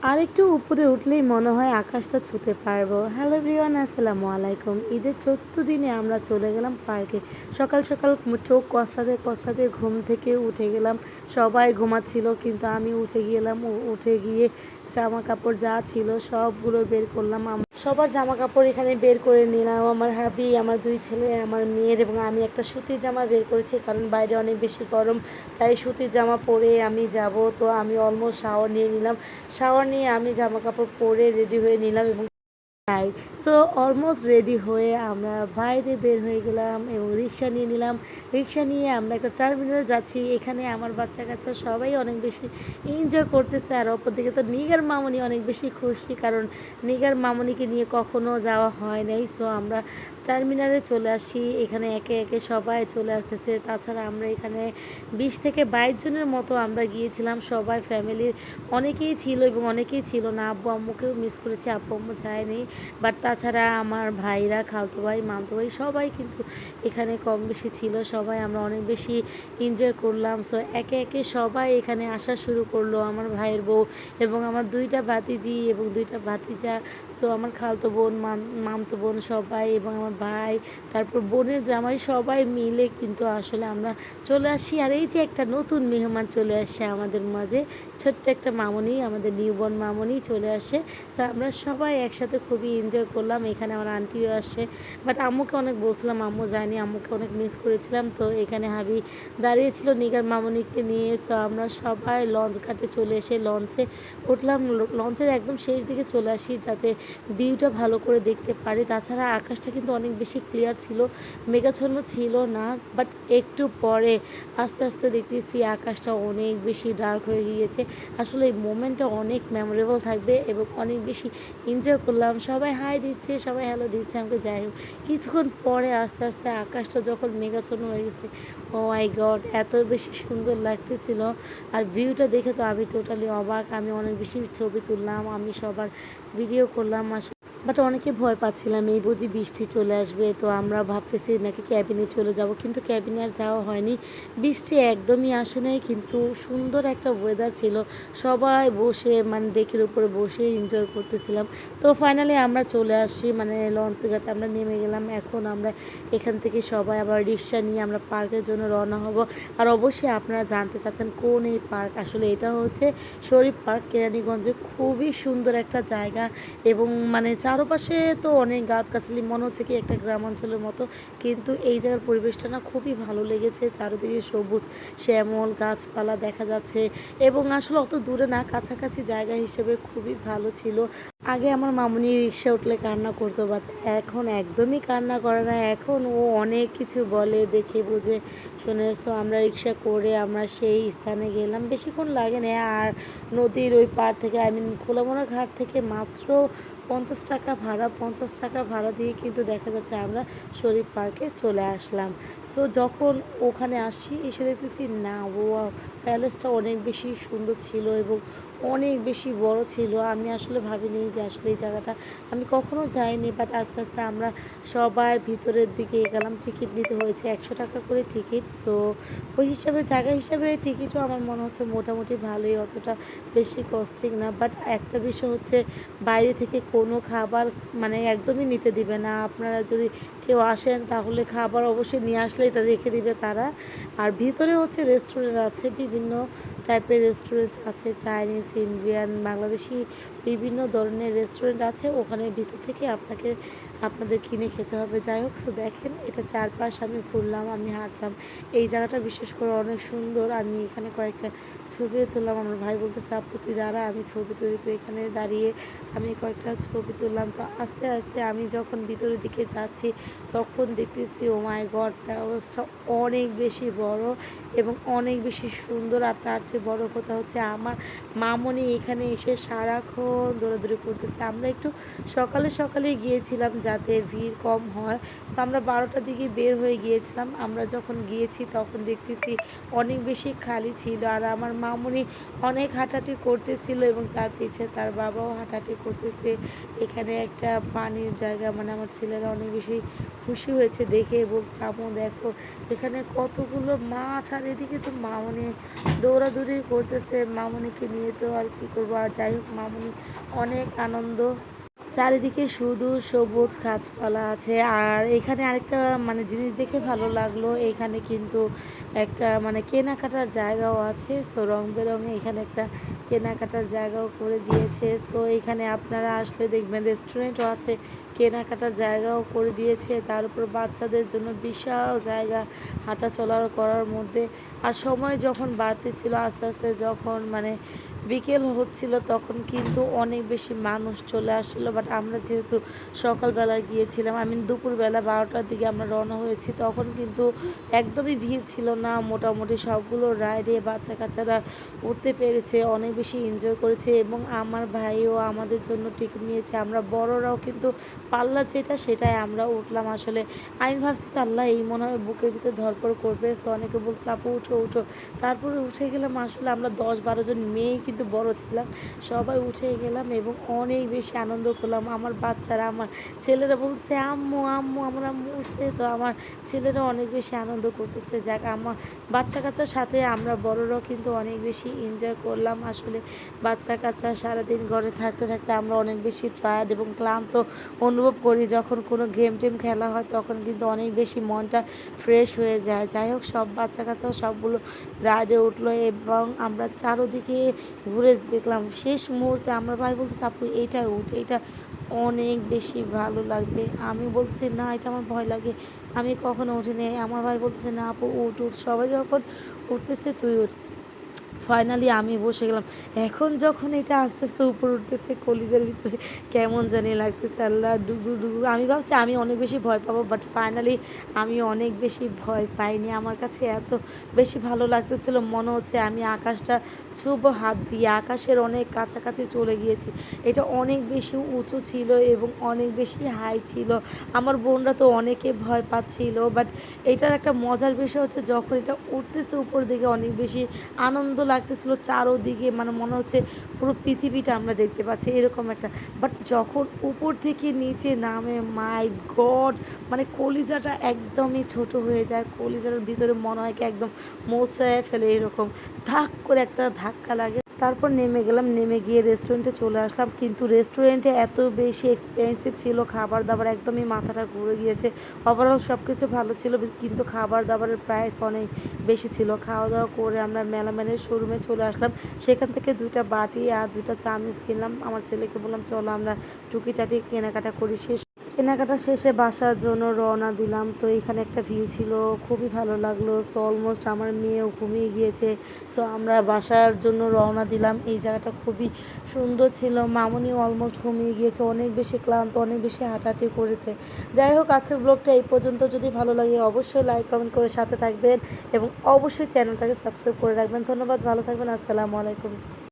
আরেকটু উপরে উঠলেই মনে হয় আকাশটা ছুঁতে পারবো। হ্যালো এভরিওয়ান, আসসালামু আলাইকুম। ঈদের চতুর্থ দিনে আমরা চলে গেলাম পার্কে। সকাল সকাল চোখ কসলাতে কসলাতে ঘুম থেকে উঠে গেলাম। সবাই ঘুমাচ্ছিল কিন্তু আমি উঠে গেলাম। উঠে গিয়ে জামা কাপড় যা ছিল সবগুলো বের করলাম। সবার জামা কাপড় এখানে বের করে নিলাম। আমার হাবি, আমার দুই ছেলে, আমার মেয়ের এবং আমি একটা সুতির জামা বের করেছি কারণ বাইরে অনেক বেশি গরম, তাই সুতির জামা পরে আমি যাব। তো আমি অলমোস্ট শাওয়ার নিয়ে নিলাম। শাওয়ার নিয়ে আমি জামা কাপড় পরে রেডি হয়ে নিলাম এবং তাই সো অলমোস্ট রেডি হয়ে আমরা বাইরে বের হয়ে গেলাম এবং রিক্সা নিয়ে নিলাম। রিক্সা নিয়ে আমরা একটা টার্মিনালে যাচ্ছি। এখানে আমার বাচ্চা কাচ্চা সবাই অনেক বেশি এনজয় করতেছে। আর অপরদিকে তো নিগার মামুনি অনেক বেশি খুশি, কারণ নিগার মামুনিকে নিয়ে কখনো যাওয়া হয় নাই। সো আমরা টার্মিনালে চলে আসি। এখানে একে একে সবাই চলে আসতেছে। তাছাড়া আমরা এখানে 20 থেকে 22 জনের মতো আমরা গিয়েছিলাম। সবাই ফ্যামিলির অনেকেই ছিল এবং অনেকেই ছিল না। আব্বু আম্মুকেও মিস করেছি, আব্বু আম্মু যায়নি। বাট তাছাড়া আমার ভাইরা, খালতো ভাই, মামতো ভাই সবাই কিন্তু এখানে কম বেশি ছিল। সবাই আমরা অনেক বেশি এনজয় করলাম। সো একে একে সবাই এখানে আসা শুরু করলো। আমার ভাইয়ের বউ এবং আমার দুইটা ভাতিজি এবং দুইটা ভাতিজা। সো আমার খালতো বোন, মামতো বোন সবাই এবং আমার ভাই, তারপর বোনের জামাই সবাই মিলে কিন্তু আসলে আমরা চলে আসি। আর এই যে একটা নতুন মেহমান চলে আসে আমাদের মাঝে, ছোট্ট একটা মামনি, আমাদের নিউবর্ন মামনি চলে আসে। সো আমরা সবাই একসাথে খুবই এনজয় করলাম। এখানে আমার আন্টিও আসে, বাট আম্মুকে অনেক বলছিলাম, আম্মু যায়নি, আম্মুকে অনেক মিস করেছিলাম। তো এখানে হাবি দাঁড়িয়েছিল নিগার মামনিকে নিয়ে। সো আমরা সবাই লঞ্চ ঘাটে চলে এসে লঞ্চে উঠলাম। লঞ্চের একদম শেষ দিকে চলে আসি যাতে ভিউটা ভালো করে দেখতে পারি। তাছাড়া আকাশটা কিন্তু অনেক বেশি ক্লিয়ার ছিল, মেঘাচ্ছন্ন ছিল না। বাট একটু পরে আস্তে আস্তে দেখতেছি আকাশটা অনেক বেশি ডার্ক হয়ে গিয়েছে। আসলে এই মোমেন্টটা অনেক মেমোরেবল থাকবে এবং অনেক বেশি এনজয় করলাম। সবাই হাই দিচ্ছে, সবাই হ্যালো দিচ্ছে আমাকে। যাই হোক, কিছুক্ষণ পরে আস্তে আস্তে আকাশটা যখন মেঘাচ্ছন্ন হয়ে গেছে, ও মাই গড, এত বেশি সুন্দর লাগতেছিল। আর ভিউটা দেখে তো আমি টোটালি অবাক। আমি অনেক বেশি ছবি তুললাম, আমি সবার ভিডিও করলাম। বাট অনেকে ভয় পাচ্ছিলাম, এই বুঝি বৃষ্টি চলে আসবে। তো আমরা ভাবতেছি নাকি ক্যাবিনে চলে যাব, কিন্তু ক্যাবিনে আর যাওয়া হয়নি। বৃষ্টি একদমই আসে নাই, কিন্তু সুন্দর একটা ওয়েদার ছিল। সবাই বসে মানে ডেকের উপরে বসে এনজয় করতেছিলাম। তো ফাইনালি আমরা চলে আসি, মানে লঞ্চ ঘাটে আমরা নেমে গেলাম। এখন আমরা এখান থেকে সবাই আবার রিক্সা নিয়ে আমরা পার্কের জন্য রওনা হব। আর অবশ্যই আপনারা জানতে চাচ্ছেন কোন এই পার্ক। আসলে এটা হচ্ছে শরীফ পার্ক, কেরানীগঞ্জে। খুবই সুন্দর একটা জায়গা এবং মানে চারপাশে তো অনেক গাছগাছালি, মনে হচ্ছে কি একটা গ্রাম অঞ্চলের মতো। কিন্তু এই জায়গার পরিবেশটা না খুবই ভালো লেগেছে। চারিদিকে সবুজ শ্যামল গাছপালা দেখা যাচ্ছে এবং আসলে অত দূরে না, কাছাকাছি জায়গা হিসেবে খুবই ভালো ছিল। আগে আমার মামুনি রিক্সা উঠলে কান্না করতো, বাট এখন একদমই কান্না করে না। এখন ও অনেক কিছু বলে, দেখে বুঝে শুনে। সো আমরা রিক্সা করে আমরা সেই স্থানে গেলাম। বেশিক্ষণ লাগে না। আর নদীর ওই পার থেকে, আই মিন খোলামোড়া ঘাট থেকে মাত্র 50 টাকা ভাড়া। 50 টাকা ভাড়া দিয়ে কিন্তু দেখা যাচ্ছে আমরা শরীফ পার্কে চলে আসলাম। সো যখন ওখানে আসি, এসে দেখতেছি না, ও প্যালেসটা অনেক বেশি সুন্দর ছিল এবং অনেক বেশি বড় ছিল। আমি আসলে ভাবিনি যে আসলে এই জায়গাটা আমি কখনো যাইনি। বাট আস্তে আস্তে আমরা সবাই ভিতরের দিকে গেলাম। টিকিট নিতে হয়েছে 100 টাকা করে টিকিট। সো ওই হিসাবে, জায়গা হিসাবে টিকিটও আমার মনে হচ্ছে মোটামুটি ভালোই, অতটা বেশি কস্টিং না। বাট একটা বিষয় হচ্ছে, বাইরে থেকে কোনো খাবার মানে একদমই নিতে দিবে না। আপনারা যদি কেউ আসেন তাহলে খাবার অবশ্যই নিয়ে আসলে এটা রেখে দিবে তারা। আর ভিতরে হচ্ছে রেস্টুরেন্ট আছে, বিভিন্ন টাইপের রেস্টুরেন্ট আছে, চাইনিজ, ইন্ডিয়ান, বাংলাদেশি, বিভিন্ন ধরনের রেস্টুরেন্ট আছে। ওখানে ভিতর থেকে আপনাদের কিনে খেতে হবে। যাই হোক, সো দেখেন এটা চারপাশ আমি ঘুরলাম, আমি হাঁটলাম। এই জায়গাটা বিশেষ করে অনেক সুন্দর। আমি এখানে কয়েকটা ছবিও তুললাম। আমার ভাই বলতেছে আপু তুই দাঁড়া, আমি ছবি তুলি। তো এখানে দাঁড়িয়ে আমি কয়েকটা ছবি তুললাম। তো আস্তে আস্তে আমি যখন ভিতরের দিকে যাচ্ছি তখন দেখতেছি ও মাই গড, প্যালেসটা অনেক বেশি বড় এবং অনেক বেশি সুন্দর। আর তার চেয়ে বড় কথা হচ্ছে আমার মামনি এখানে এসে সারাক্ষণ দৌড়াদৌড়ি করতেছে। আমরা একটু সকালে সকালে গিয়েছিলাম যাতে ভিড় কম হয়। সো আমরা 12টার দিকে বের হয়ে গিয়েছিলাম। আমরা যখন গিয়েছি তখন দেখতেছি অনেক বেশি খালি ছিল। আর আমার মামনি অনেক হাঁটাহাঁটি করতেছিল এবং তার পিছে তার বাবাও হাঁটাহাঁটি করতেছে। এখানে একটা পানির জায়গা, মানে আমার ছেলেরা অনেক বেশি খুশি হয়েছে দেখে, বলছে আম্মু দেখো এখানে কতগুলো মাছ। আর এদিকে তো মামনি দৌড়াদৌড়ি দৌড়াদৌড়ি করতেছে মামুনিকে নিয়ে, তো আর কি করবো। আর যাই হোক মামুনি অনেক আনন্দ, চারিদিকে শুধু সবুজ গাছপালা আছে। আর এখানে আরেকটা মানে জিনিস দেখে ভালো লাগলো, এখানে কিন্তু একটা মানে কেনাকাটার জায়গাও আছে। সো রং বেরঙে এখানে একটা কেনাকাটার জায়গাও করে দিয়েছে। সো এখানে আপনারা আসলে দেখবেন রেস্টুরেন্টও আছে, কেনাকাটার জায়গাও করে দিয়েছে। তার উপর বাচ্চাদের জন্য বিশাল জায়গা হাঁটা চলা করার মধ্যে। আর সময় যখন বাড়তেছিল আস্তে আস্তে, যখন মানে বিকেল হচ্ছিল, তখন কিন্তু অনেক বেশি মানুষ চলে আসছিলো। বাট আমরা যেহেতু সকালবেলা গিয়েছিলাম, দুপুরবেলা 12টার দিকে আমরা রওনা হয়েছি, তখন কিন্তু একদমই ভিড় ছিল না। মোটামুটি সবগুলো রাইডে বাচ্চা কাচ্চারা উঠতে পেরেছে, অনেক বেশি এনজয় করেছে। এবং আমার ভাইও আমাদের জন্য টিকিট নিয়েছে, আমরা বড়রাও কিন্তু পাল্লা যেটা সেটাই আমরা উঠলাম। আসলে আমি ভাবছি তো আল্লাহ এই মনে হয় বুকের ভিতরে ধরপড় করবে। সো অনেকে বলছে আপু উঠো উঠো, তারপরে উঠে গেলাম। আসলে আমরা 10-12 জন মেয়েই কিন্তু বড় ছিলাম, সবাই উঠে গেলাম এবং অনেক বেশি আনন্দ করলাম। আমার বাচ্চারা, আমার ছেলেরা বলছে আম্মু আম্মু আমার আম্মু উঠছে, তো আমার ছেলেরা অনেক বেশি আনন্দ করতেছে। যাক, আমার বাচ্চা কাচ্চার সাথে আমরা বড়রাও কিন্তু অনেক বেশি এনজয় করলাম। আসলে বাচ্চা কাচ্চা সারাদিন ঘরে থাকতে থাকতে আমরা অনেক বেশি টায়ার্ড এবং ক্লান্ত অনুভব করি। যখন কোনো গেম টেম খেলা হয় তখন কিন্তু অনেক বেশি মনটা ফ্রেশ হয়ে যায়। যাই হোক, সব বাচ্চা কাচ্চাও সবগুলো রাইডে উঠলো এবং আমরা চারোদিকে ঘুরে দেখলাম। শেষ মুহূর্তে আমার ভাই বলতেছে আপু এইটা উঠ, এইটা অনেক বেশি ভালো লাগবে। আমি বলছি না, এটা আমার ভয় লাগে, আমি কখনো উঠিনি। আমার ভাই বলতেছে না আপু উঠ উঠ, সবাই যখন উঠতেছে তুই উঠ। ফাইনালি আমি বসে গেলাম। এখন যখন এটা আস্তে আস্তে উপরে উঠতেছে, কলিজার ভিতরে কেমন জানি লাগতেছে, আল্লাহ ডুগু ডুগু। আমি ভাবছি আমি অনেক বেশি ভয় পাবো, বাট ফাইনালি আমি অনেক বেশি ভয় পাইনি। আমার কাছে এত বেশি ভালো লাগতেছিল, মনে হচ্ছে আমি আকাশটা ছুঁবো হাত দিয়ে, আকাশের অনেক কাছাকাছি চলে গিয়েছি। এটা অনেক বেশি উঁচু ছিল এবং অনেক বেশি হাই ছিল। আমার বোনরা তো অনেকে ভয় পাচ্ছিল, বাট এটার একটা মজার বিষয় হচ্ছে যখন এটা উঠতেছে উপর দিকে অনেক বেশি আনন্দ লাগতেছিল। চারোদিকে মানে মনে হচ্ছে পুরো পৃথিবীটা আমরা দেখতে পাচ্ছি, এরকম একটা। বাট যখন উপর থেকে নিচে নামে, মাই গড, মানে কলিজাটা একদমই ছোট হয়ে যায়, কলিজার ভিতরে মনে হয় কি একদম মোচড়ায় ফেলে, এরকম ধাক করে একটা ধাক্কা লাগে। তারপর নেমে গেলাম, নেমে গিয়ে রেস্টুরেন্টে চলে আসলাম। কিন্তু রেস্টুরেন্টে এত বেশি এক্সপেন্সিভ ছিল, খাবার দাবার একদমই মাথাটা ঘুরে গিয়েছে। ওভারঅল সব কিছু ভালো ছিল, কিন্তু খাবার দাবারের প্রাইস অনেক বেশি ছিল। খাওয়া দাওয়া করে আমরা মেলামাইনের শোরুমে চলে আসলাম। সেখান থেকে 2টা বাটি আর 2টা চামচ কিনলাম। আমার ছেলেকে বললাম চলো আমরা টুকিটাকি কেনাকাটা করি। কেনাকাটা শেষে বাসার জন্য রওনা দিলাম। তো এখানে একটা ভিউ ছিল, খুবই ভালো লাগলো। সো অলমোস্ট আমার মেয়েও ঘুমিয়ে গিয়েছে। সো আমরা বাসার জন্য রওনা দিলাম। এই জায়গাটা খুবই সুন্দর ছিল। মামুনিও অলমোস্ট ঘুমিয়ে গিয়েছে, অনেক বেশি ক্লান্ত, অনেক বেশি হাঁটাহাঁটি করেছে। যাই হোক, আজকের ব্লগটা এই পর্যন্ত। যদি ভালো লাগে অবশ্যই লাইক কমেন্ট করে সাথে থাকবেন এবং অবশ্যই চ্যানেলটাকে সাবস্ক্রাইব করে রাখবেন। ধন্যবাদ, ভালো থাকবেন, আসসালামু আলাইকুম।